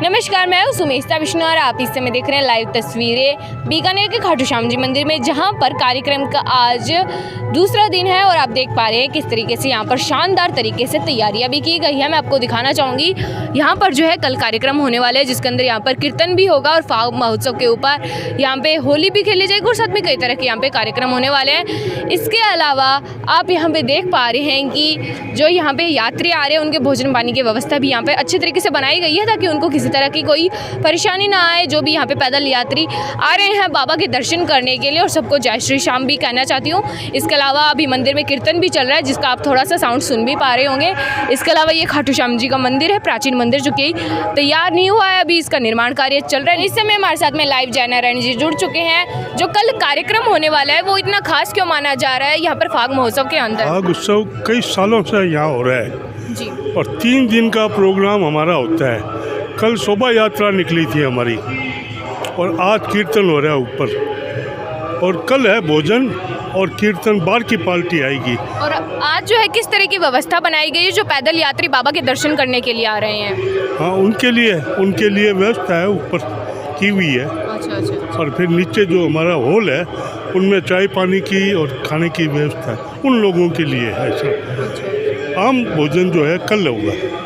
नमस्कार, मैं हूँ सुमेशता विष्णु और आप इस समय देख रहे हैं लाइव तस्वीरें बीकानेर के खाटू श्याम जी मंदिर में, जहाँ पर कार्यक्रम का आज दूसरा दिन है और आप देख पा रहे हैं किस तरीके से यहाँ पर शानदार तरीके से तैयारियां भी की गई है। मैं आपको दिखाना चाहूँगी यहाँ पर जो है कल कार्यक्रम होने वाला है, जिसके अंदर यहाँ पर कीर्तन भी होगा और फाग महोत्सव के ऊपर यहाँ पे होली भी खेली जाएगी और साथ में कई तरह के यहाँ पे कार्यक्रम होने वाले हैं। इसके अलावा आप यहाँ पे देख पा रहे हैं कि जो यहाँ पे यात्री आ रहे हैं उनके भोजन पानी की व्यवस्था भी यहाँ पे अच्छे तरीके से बनाई गई है, ताकि उनको किसी तरह की कोई परेशानी ना आए। जो भी यहाँ पे पैदल यात्री आ रहे हैं बाबा के दर्शन करने के लिए, और सबको जय श्री श्याम भी कहना चाहती हूँ। इसके अलावा अभी मंदिर में कीर्तन भी चल रहा है, जिसका आप थोड़ा सा साउंड सुन भी पा रहे होंगे। इसके अलावा ये खाटू श्याम जी का मंदिर है, प्राचीन मंदिर, जो कि तैयार नहीं हुआ है, अभी इसका निर्माण कार्य चल रहा है। इस समय हमारे साथ में लाइव जय नारायण जी जुड़ चुके हैं। जो कल कार्यक्रम होने वाला है वो इतना खास क्यों माना जा रहा है यहाँ पर फाग महोत्सव के अंदर? फाग उत्सव कई सालों से यहाँ हो रहा है जी, और 3 दिन का प्रोग्राम हमारा होता है। कल शोभा यात्रा निकली थी हमारी और आज कीर्तन हो रहा है ऊपर, और कल है भोजन और कीर्तन, बार की पार्टी आएगी। और आज जो है किस तरह की व्यवस्था बनाई गई है जो पैदल यात्री बाबा के दर्शन करने के लिए आ रहे हैं? हाँ, उनके लिए व्यवस्था है ऊपर की हुई है। अच्छा। और फिर नीचे जो हमारा हॉल है उनमें चाय पानी की और खाने की व्यवस्था है, उन लोगों के लिए है। ऐसा आम भोजन जो है कल होगा।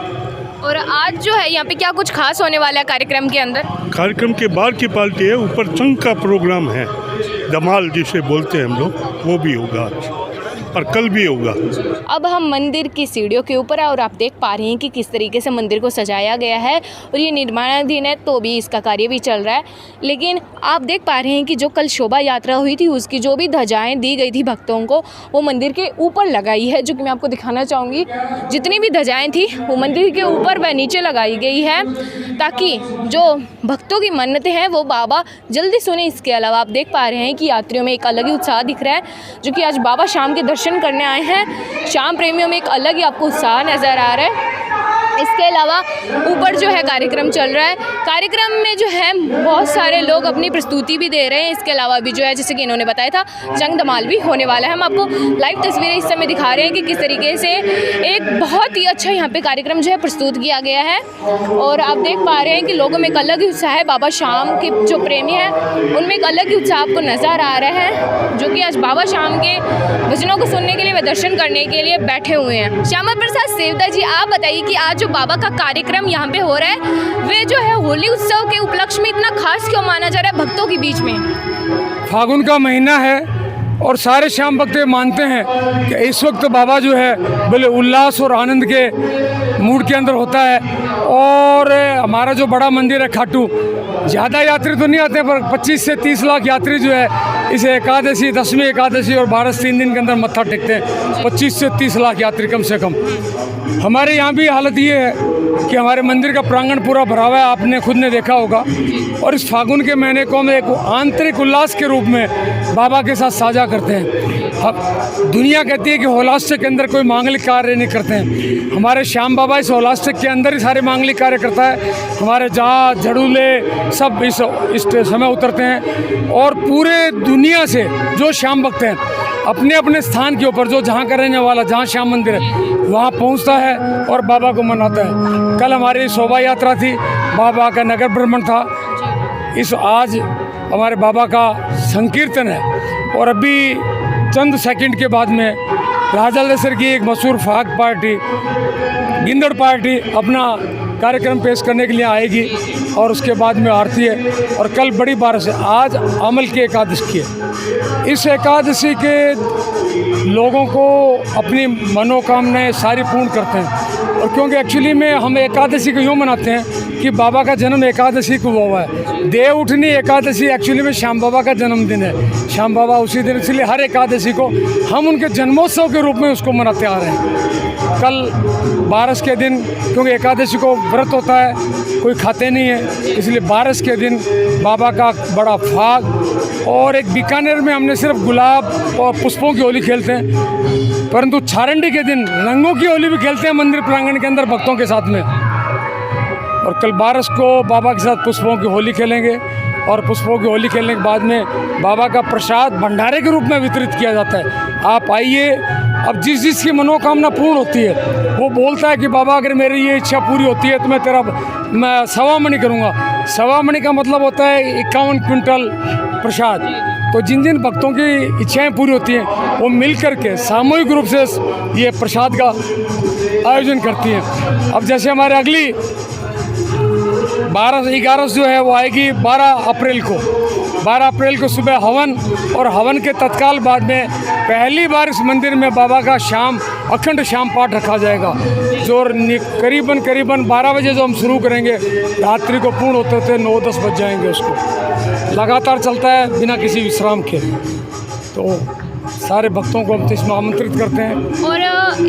और आज जो है यहाँ पे क्या कुछ खास होने वाला है कार्यक्रम के अंदर? कार्यक्रम के बाहर की पार्टी है, ऊपर चंग का प्रोग्राम है, धमाल जिसे बोलते हैं हम लोग, वो भी होगा आज और कल भी होगा। अब हम मंदिर की सीढ़ियों के ऊपर है और आप देख पा रहे हैं कि किस तरीके से मंदिर को सजाया गया है, और ये निर्माणाधीन है तो भी इसका कार्य भी चल रहा है। लेकिन आप देख पा रहे हैं कि जो कल शोभा यात्रा हुई थी उसकी जो भी ध्वजाएं दी गई थी भक्तों को, वो मंदिर के ऊपर लगाई है, जो कि मैं आपको दिखाना चाहूँगी। जितनी भी ध्वजाएँ थी वो मंदिर के ऊपर व नीचे लगाई गई है, ताकि जो भक्तों की मन्नतें हैं वो बाबा जल्दी सुने। इसके अलावा आप देख पा रहे हैं कि यात्रियों में एक अलग ही उत्साह दिख रहा है, जो कि आज बाबा शाम के दर्शन करने आए हैं। शाम प्रेमियों में एक अलग ही आपको उत्साह नज़र आ रहा है। इसके अलावा ऊपर जो है कार्यक्रम चल रहा है, कार्यक्रम में जो है बहुत सारे लोग अपनी प्रस्तुति भी दे रहे हैं। इसके अलावा भी जो है, जैसे कि इन्होंने बताया था, जंग धमाल भी होने वाला है। हम आपको लाइव तस्वीरें इस समय दिखा रहे हैं कि किस तरीके से एक बहुत ही अच्छा यहाँ पे कार्यक्रम जो है प्रस्तुत किया गया है, और आप देख पा रहे हैं कि लोगों में एक अलग ही उत्साह है। बाबा शाम के जो प्रेमी हैं उनमें एक अलग ही उत्साह आपको नज़र आ रहा है, जो कि आज बाबा शाम के भजनों को सुनने के लिए व दर्शन करने के लिए बैठे हुए हैं। श्यामा प्रसाद सेवता जी, आप बताइए कि आज बाबा का कार्यक्रम यहाँ पे हो रहा है, वे जो है होली उत्सव के उपलक्ष्य में इतना खास क्यों माना जा रहा है भक्तों के बीच में? फागुन का महीना है और सारे श्याम भक्त मानते हैं कि इस वक्त बाबा जो है बड़े उल्लास और आनंद के मूड के अंदर होता है। और हमारा जो बड़ा मंदिर है खाटू, ज़्यादा यात्री तो नहीं आते, पर 25 से 30 लाख यात्री जो है इस एकादशी, दसवीं एकादशी और 12 दिन के अंदर मत्था टेकते हैं। 25 से 30 लाख यात्री कम से कम। हमारे यहाँ भी हालत ये है कि हमारे मंदिर का प्रांगण पूरा भरा हुआ है, आपने खुद ने देखा होगा। और इस फागुन के महीने को हम एक आंतरिक उल्लास के रूप में बाबा के साथ साझा करते हैं। दुनिया कहती है कि होलाष्टक के अंदर कोई मांगलिक कार्य नहीं करते हैं, हमारे श्याम बाबा इस होलाष्टक के अंदर ही सारे मांगलिक कार्य करता है। हमारे जहाज झड़ूले सब इस समय उतरते हैं, और पूरे दुनिया से जो श्याम भक्त हैं अपने अपने स्थान के ऊपर, जो जहाँ का रहने वाला, जहाँ श्याम मंदिर है वहाँ पहुँचता है और बाबा को मनाता है। कल हमारी शोभा यात्रा थी, बाबा का नगर भ्रमण था। आज हमारे बाबा का संकीर्तन है, और अभी चंद सेकंड के बाद में राजालेसर की एक मशहूर फाग पार्टी, गिंदड़ पार्टी अपना कार्यक्रम पेश करने के लिए आएगी, और उसके बाद में आरती है। और कल बड़ी बारिश है, आज अमल की एकादशी है। इस एकादशी के लोगों को अपनी मनोकामनाएं सारी पूर्ण करते हैं। और क्योंकि एक्चुअली में हम एकादशी को यूँ मनाते हैं कि बाबा का जन्म एकादशी को हुआ है। देव उठनी एकादशी एक्चुअली में श्याम बाबा का जन्मदिन है। श्याम बाबा उसी दिन, इसलिए हर एकादशी को हम उनके जन्मोत्सव के रूप में उसको मनाते आ रहे हैं। कल बारस के दिन, क्योंकि एकादशी को व्रत होता है, कोई खाते नहीं है, इसलिए बारस के दिन बाबा का बड़ा फाग। और एक बीकानेर में हमने सिर्फ गुलाब और पुष्पों की होली खेलते हैं, परंतु छारंडी के दिन रंगों की होली भी खेलते हैं मंदिर प्रांगण के अंदर भक्तों के साथ में। और कल बारस को बाबा के साथ पुष्पों की होली खेलेंगे, और पुष्पों की होली खेलने के बाद में बाबा का प्रसाद भंडारे के रूप में वितरित किया जाता है। आप आइए, अब जिस जिसकी मनोकामना पूर्ण होती है वो बोलता है कि बाबा अगर मेरी ये इच्छा पूरी होती है तो मैं सवा मणि करूँगा। सवा मणि का मतलब होता है 51 क्विंटल प्रसाद। तो जिन जिन भक्तों की इच्छाएं पूरी होती हैं वो मिल कर के सामूहिक रूप से ये प्रसाद का आयोजन करती हैं। अब जैसे हमारे अगली 12-11 जो है वो आएगी 12 अप्रैल को। 12 अप्रैल को सुबह हवन, और हवन के तत्काल बाद में पहली बार इस मंदिर में बाबा का अखंड शाम पाठ रखा जाएगा, जो करीबन 12 बजे जो हम शुरू करेंगे, रात्रि को पूर्ण होते होते 9-10 बज जाएंगे। उसको लगातार चलता है बिना किसी विश्राम के। तो सारे भक्तों को हम इसमें आमंत्रित करते हैं। और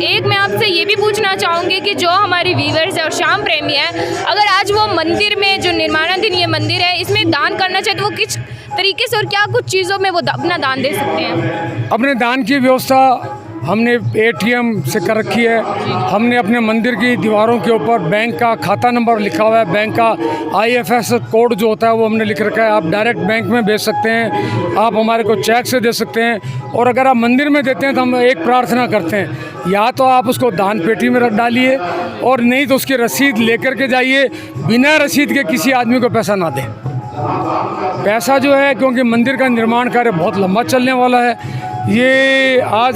एक मैं आपसे ये भी पूछना चाहूँगी कि जो हमारे व्यूअर्स है और श्याम प्रेमी है, अगर आज वो मंदिर में जो निर्माणाधीन ये मंदिर है इसमें दान करना चाहे तो वो किस तरीके से और क्या कुछ चीज़ों में वो अपना दान दे सकते हैं? अपने दान की व्यवस्था हमने ATM से कर रखी है। हमने अपने मंदिर की दीवारों के ऊपर बैंक का खाता नंबर लिखा हुआ है, बैंक का IFS कोड जो होता है वो हमने लिख रखा है। आप डायरेक्ट बैंक में भेज सकते हैं, आप हमारे को चेक से दे सकते हैं, और अगर आप मंदिर में देते हैं तो हम एक प्रार्थना करते हैं, या तो आप उसको दान पेटी में रख डालिए और नहीं तो उसकी रसीद लेकर के जाइए। बिना रसीद के किसी आदमी को पैसा ना दें। पैसा जो है, क्योंकि मंदिर का निर्माण कार्य बहुत लंबा चलने वाला है, ये आज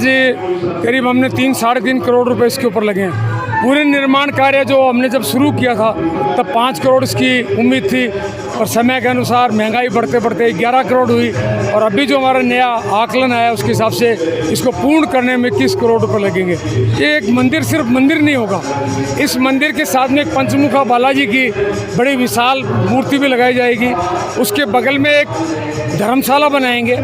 करीब हमने 3-3.5 करोड़ रुपए इसके ऊपर लगे हैं। पूरे निर्माण कार्य जो हमने जब शुरू किया था तब 5 करोड़ इसकी उम्मीद थी, और समय के अनुसार महंगाई बढ़ते बढ़ते 11 करोड़ हुई, और अभी जो हमारा नया आकलन आया उसके हिसाब से इसको पूर्ण करने में 21 करोड़ रुपए लगेंगे। ये एक मंदिर सिर्फ मंदिर नहीं होगा, इस मंदिर के साथ में एक पंचमुखा बालाजी की बड़ी विशाल मूर्ति भी लगाई जाएगी। उसके बगल में एक धर्मशाला बनाएंगे,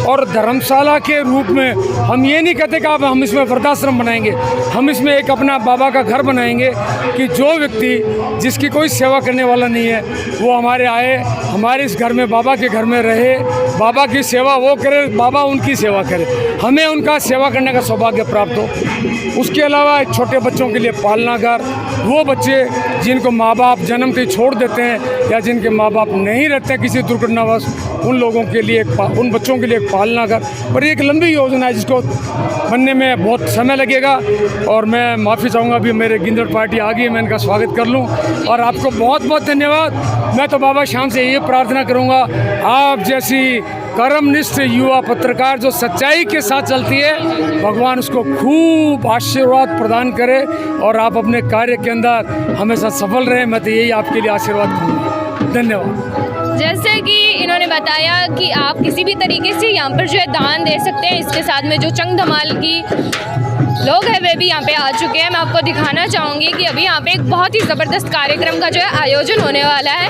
और धर्मशाला के रूप में हम ये नहीं कहते कि हम इसमें वृद्धाश्रम बनाएंगे, हम इसमें एक अपना बाबा का घर बनाएंगे कि जो व्यक्ति जिसकी कोई सेवा करने वाला नहीं है वो हमारे आए, हमारे इस घर में, बाबा के घर में रहे, बाबा की सेवा वो करे, बाबा उनकी सेवा करे, हमें उनका सेवा करने का सौभाग्य प्राप्त हो। उसके अलावा छोटे बच्चों के लिए पालना घर, वो बच्चे जिनको माँ बाप जन्मते ही छोड़ देते हैं या जिनके माँ बाप नहीं रहते हैं किसी दुर्घटनावश, उन लोगों के लिए उन बच्चों के लिए एक पालना घर। पर ये एक लंबी योजना है जिसको बनने में बहुत समय लगेगा, और मैं माफ़ी चाहूँगा अभी मेरे गिंजड़ पार्टी आ गई है, मैं इनका स्वागत कर लूँ। और आपको बहुत बहुत धन्यवाद। मैं तो बाबा श्याम से ये प्रार्थना करूँगा, आप जैसी कर्मनिष्ठ युवा पत्रकार जो सच्चाई के साथ चलती है, भगवान उसको खूब आशीर्वाद प्रदान करे और आप अपने कार्य के अंदर हमेशा सफल रहें। मैं तो यही आपके लिए आशीर्वाद दूँगा। धन्यवाद। जैसे कि इन्होंने बताया कि आप किसी भी तरीके से यहाँ पर जो है दान दे सकते हैं। इसके साथ में जो चंग धमाल की लोग हैं वे भी यहाँ पे आ चुके हैं। मैं आपको दिखाना चाहूँगी कि अभी यहाँ पे एक बहुत ही ज़बरदस्त कार्यक्रम का जो है आयोजन होने वाला है।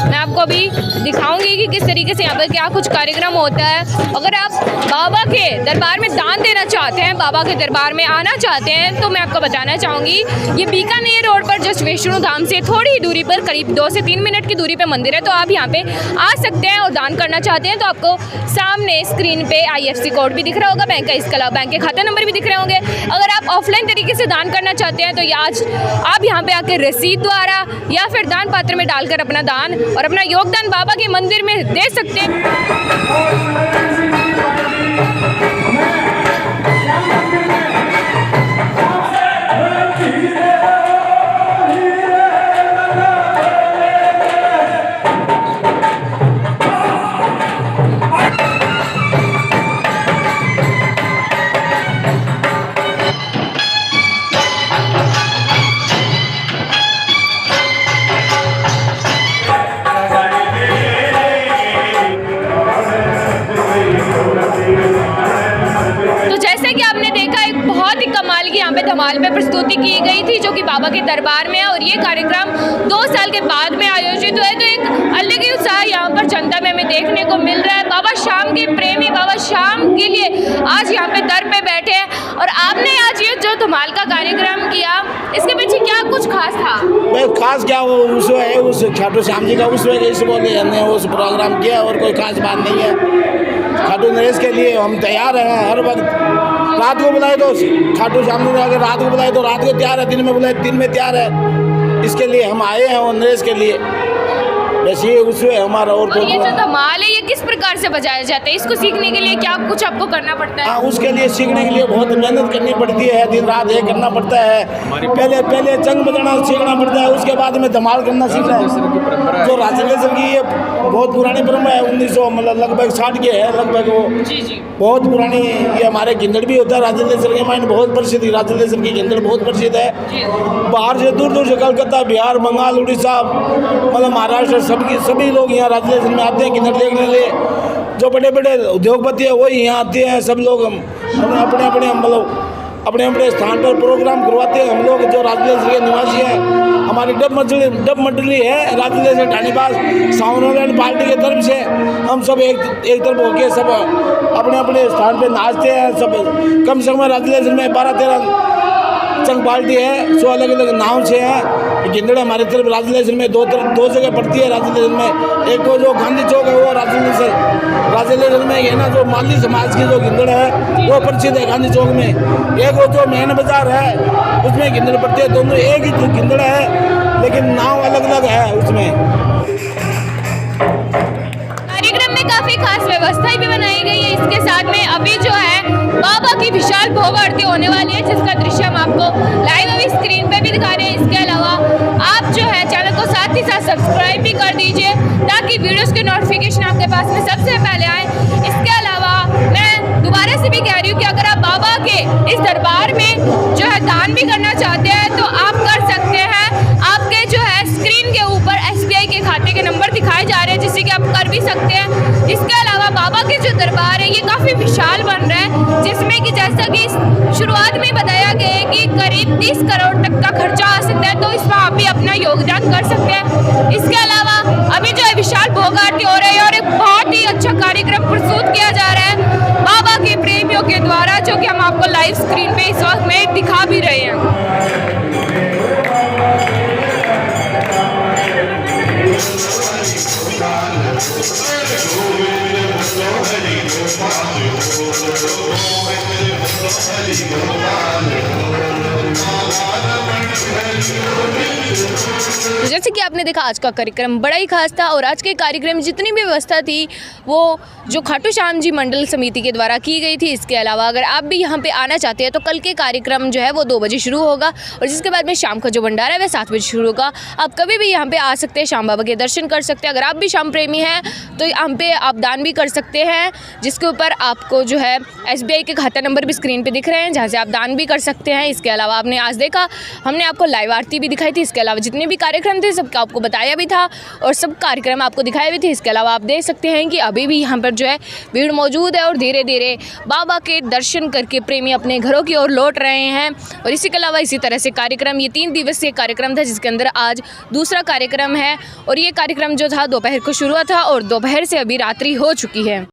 मैं आपको अभी दिखाऊंगी कि किस तरीके से यहाँ पर क्या कुछ कार्यक्रम होता है। अगर आप बाबा के दरबार में दान देना चाहते हैं, बाबा के दरबार में आना चाहते हैं, तो मैं आपको बताना चाहूँगी ये बीकानेर रोड पर जस्ट वैष्णो धाम से थोड़ी ही दूरी पर करीब 2 से 3 मिनट की दूरी पर मंदिर है। तो आप यहाँ पे आ सकते हैं और दान करना चाहते हैं तो आपको सामने स्क्रीन पे IFC कोड भी दिख रहा होगा, बैंक का, इसके अलावा बैंक के खाता नंबर भी दिख रहे होंगे। अगर आप ऑफलाइन तरीके से दान करना चाहते हैं तो आज आप यहाँ पे आके रसीद द्वारा या फिर दान पात्र में डालकर अपना दान और अपना योगदान बाबा के मंदिर में दे सकते हैं। यहाँ पे धमाल में प्रस्तुति की गई थी जो कि बाबा के दरबार में है और ये कार्यक्रम 2 साल के बाद में आयोजित हुआ है। तो एक अलग ही उत्साह यहाँ पर जनता में हमें देखने को मिल रहा है। बाबा श्याम के प्रेमी बाबा श्याम के लिए आज यहाँ पे दर पे बैठे हैं। और आपने आज ये जो धमाल का कार्यक्रम किया, इसके पीछे क्या कुछ खास था? खास क्या, वो उस है उस खाटू श्याम जी का उस वजह बोले हमने उस प्रोग्राम किया और कोई खास बात नहीं है। खाटू नरेश के लिए हम तैयार हैं हर वक्त। रात को बुलाए तो खाटू श्याम जी अगर रात को बुलाए तो रात को तैयार है, दिन में बुलाए दिन में तैयार है। इसके लिए हम आए हैं और नरेश के लिए बस ये उसमें हमारा और और ये जो कोई धमाल है ये किस प्रकार से बजाया जाता है, इसको सीखने के लिए क्या कुछ आपको करना पड़ता है? हाँ, उसके लिए सीखने के लिए बहुत मेहनत करनी पड़ती है, दिन रात एक करना पड़ता है। पहले चंग बजाना सीखना पड़ता है, उसके बाद में धमाल करना सीखना है। जो राजलेसर की ये बहुत पुरानी परंपरा है, 1900 मतलब लगभग 60 के है लगभग, वो जी जी। बहुत पुरानी। ये हमारे गिंदड़ भी होता है राजलेसर के मायने बहुत प्रसिद्ध, राजलेसर की गिंदड़ बहुत प्रसिद्ध है। बाहर से दूर दूर से कलकत्ता, बिहार, बंगाल, उड़ीसा, मतलब महाराष्ट्र सभी लोग यहाँ राजलेसर में आते हैं गिंदड़ देखने के लिए। जो बड़े बड़े उद्योगपति है वही यहाँ आते हैं, सब लोग अपने अपने स्थान पर प्रोग्राम करवाते हैं। हम लोग जो राजलेसर के निवासी हैं, हमारी डब मंडली है राजलेसर ढानीबाज साउंड पार्टी की तरफ से, हम सब एक तरफ होके सब अपने स्थान पर नाचते हैं। सब कम से कम राजलेसर में 12-13 संघ पार्टी है, 100 अलग अलग नाव से है। गिंदड़ हमारी तरफ राजलेसर में दो जगह पड़ती है। राजलेसर में एक तो जो गांधी चौक है वो राजलेसर में ये ना जो माली समाज की जो गिंदड़ है वो प्रसिद्ध है गांधी चौक में। एक वो जो मेन बाजार है उसमें गिंदड़ पड़ती है, दोनों एक ही गिंदड़ है लेकिन नाव अलग अलग है उसमें। कार्यक्रम में काफी खास व्यवस्थाएं भी बनाई गई है। इसके साथ में अभी जो है बाबा की विशाल भोग आरती होने वाली है, जिसका दृश्य हम आपको लाइव अभी स्क्रीन पे भी दिखा रहे हैं। इसके अलावा आप जो है चैनल को साथ ही साथ सब्सक्राइब भी कर दीजिए ताकि वीडियोस के नोटिफिकेशन आपके पास में सबसे पहले आए। इसके अलावा मैं दोबारा से भी कह रही हूँ कि अगर आप बाबा के इस दरबार में जो है दान भी करना चाहते हैं तो आप कर सकते हैं। आपके जो है स्क्रीन के ऊपर SBI के खाते के नंबर दिखाए जा रहे हैं जिससे कि आप कर भी सकते हैं। इसके अलावा बाबा के जो दरबार है ये काफ़ी विशाल बन रहा है, जिसमें कि जैसा कि शुरुआत में बताया गया है कि करीब 30 करोड़ तक का खर्चा आ सकता है, तो इसमें आप भी अपना योगदान कर सकते हैं। इसके अलावा अभी जो है विशाल भोग आरती हो रही है और एक बहुत ही अच्छा कार्यक्रम प्रस्तुत किया जा रहा है बाबा के प्रेमियों के द्वारा, जो कि हम आपको लाइव स्क्रीन पे इस वक्त में दिखा भी रहे हैं। जैसे कि आपने देखा आज का कार्यक्रम बड़ा ही खास था और आज के कार्यक्रम में जितनी भी व्यवस्था थी वो जो खाटू श्याम जी मंडल समिति के द्वारा की गई थी। इसके अलावा अगर आप भी यहाँ पे आना चाहते हैं तो कल के कार्यक्रम जो है वो 2 बजे शुरू होगा और जिसके बाद में शाम का जो भंडारा है वह 7 बजे शुरू होगा। आप कभी भी यहाँ पे आ सकते हैं, श्याम बाबा के दर्शन कर सकते हैं। अगर आप भी श्याम प्रेमी हैं तो यहाँ पे आप दान भी कर सकते हैं, जिसके ऊपर आपको जो है SBI के खाता नंबर भी स्क्रीन पे दिख रहे हैं जहाँ से आप दान भी कर सकते हैं। इसके अलावा आपने आज देखा हमने आपको लाइव आरती भी दिखाई थी। इसके अलावा जितने भी कार्यक्रम थे सबका आपको बताया भी था और सब कार्यक्रम आपको दिखाए भी थे। इसके अलावा आप देख सकते हैं कि अभी भी यहाँ पर जो है भीड़ मौजूद है और धीरे धीरे बाबा के दर्शन करके प्रेमी अपने घरों की ओर लौट रहे हैं। और इसी के अलावा इसी तरह से कार्यक्रम, ये 3 दिवसीय कार्यक्रम था जिसके अंदर आज दूसरा कार्यक्रम है और ये कार्यक्रम जो था दोपहर को शुरू हुआ था और दोपहर से अभी रात्रि हो चुकी है।